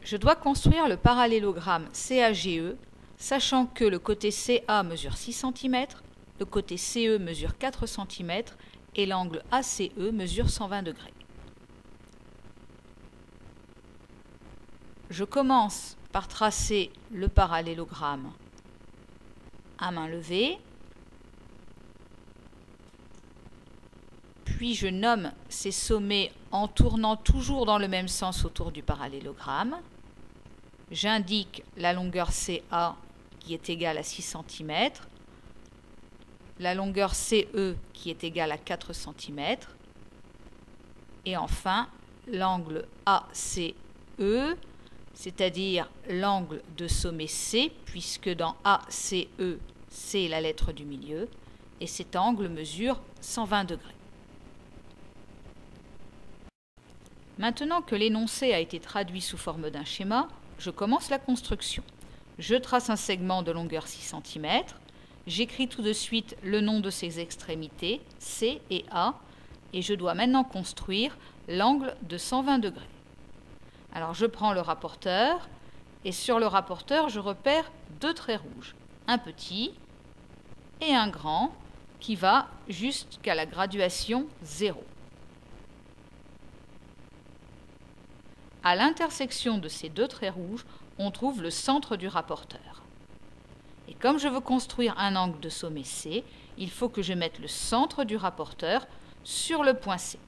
Je dois construire le parallélogramme CAGE, sachant que le côté CA mesure 6 cm, le côté CE mesure 4 cm et l'angle ACE mesure 120 degrés. Je commence par tracer le parallélogramme à main levée, puis je nomme ces sommets en tournant toujours dans le même sens autour du parallélogramme. J'indique la longueur CA qui est égale à 6 cm, la longueur CE qui est égale à 4 cm, et enfin l'angle ACE, c'est-à-dire l'angle de sommet C, puisque dans ACE, c'est la lettre du milieu, et cet angle mesure 120 degrés. Maintenant que l'énoncé a été traduit sous forme d'un schéma, je commence la construction. Je trace un segment de longueur 6 cm, j'écris tout de suite le nom de ses extrémités, C et A, et je dois maintenant construire l'angle de 120 degrés. Alors je prends le rapporteur, et sur le rapporteur, je repère deux traits rouges, un petit et un grand, qui va jusqu'à la graduation 0. À l'intersection de ces deux traits rouges, on trouve le centre du rapporteur. Et comme je veux construire un angle de sommet C, il faut que je mette le centre du rapporteur sur le point C.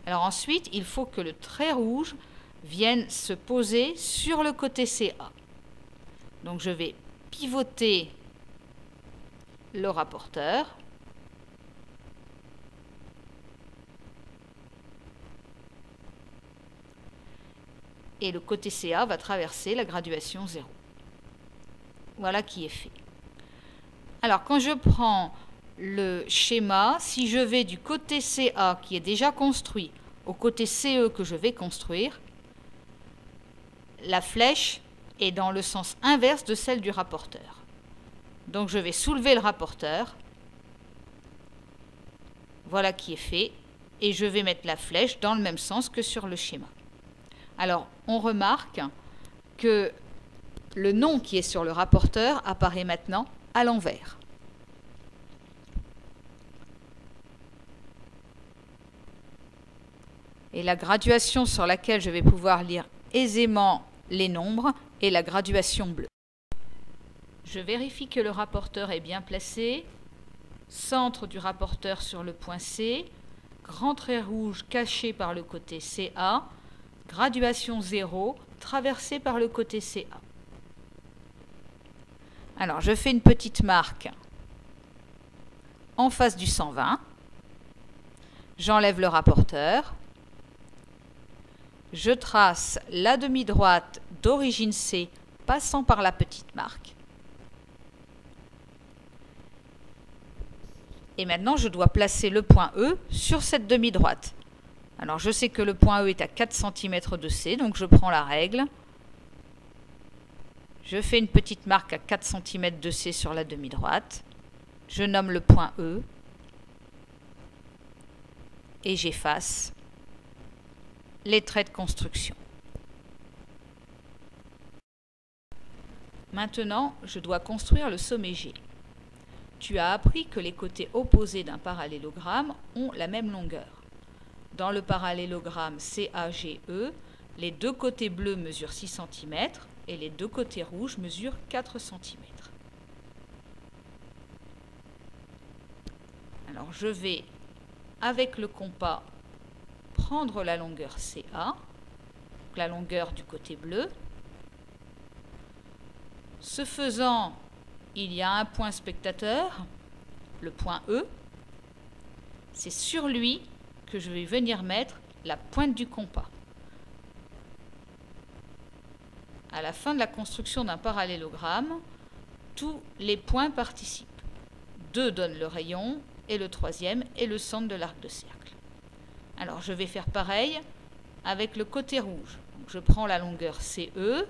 Alors ensuite, il faut que le trait rouge vienne se poser sur le côté CA. Donc je vais pivoter le rapporteur. Et le côté CA va traverser la graduation 0. Voilà qui est fait. Alors, quand je prends le schéma, si je vais du côté CA qui est déjà construit au côté CE que je vais construire, la flèche est dans le sens inverse de celle du rapporteur. Donc, je vais soulever le rapporteur. Voilà qui est fait. Et je vais mettre la flèche dans le même sens que sur le schéma. Alors, on remarque que le nom qui est sur le rapporteur apparaît maintenant à l'envers. Et la graduation sur laquelle je vais pouvoir lire aisément les nombres est la graduation bleue. Je vérifie que le rapporteur est bien placé. Centre du rapporteur sur le point C. Grand trait rouge caché par le côté CA. Graduation 0, traversée par le côté CA. Alors, je fais une petite marque en face du 120. J'enlève le rapporteur. Je trace la demi-droite d'origine C passant par la petite marque. Et maintenant, je dois placer le point E sur cette demi-droite. Alors, je sais que le point E est à 4 cm de C, donc je prends la règle. Je fais une petite marque à 4 cm de C sur la demi-droite. Je nomme le point E. Et j'efface les traits de construction. Maintenant, je dois construire le sommet G. Tu as appris que les côtés opposés d'un parallélogramme ont la même longueur. Dans le parallélogramme CAGE, les deux côtés bleus mesurent 6 cm et les deux côtés rouges mesurent 4 cm. Alors je vais, avec le compas, prendre la longueur CA, la longueur du côté bleu. Ce faisant, il y a un point spectateur, le point E. C'est sur lui que je vais venir mettre la pointe du compas. À la fin de la construction d'un parallélogramme, tous les points participent. 2 donnent le rayon et le troisième est le centre de l'arc de cercle. Alors je vais faire pareil avec le côté rouge. Donc, je prends la longueur CE.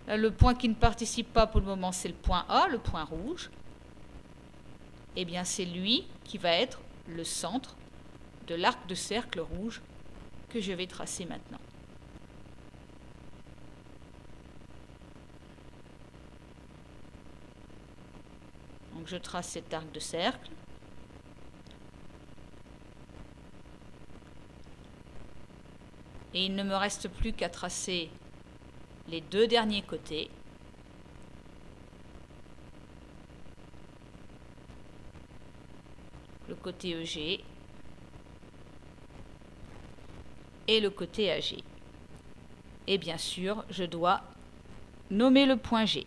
Là, le point qui ne participe pas pour le moment, c'est le point A, le point rouge. Eh bien, c'est lui qui va être le centre de l'arc de cercle rouge que je vais tracer maintenant. Donc je trace cet arc de cercle. Et il ne me reste plus qu'à tracer les deux derniers côtés. Le côté EG et le côté AG. Et bien sûr, je dois nommer le point G.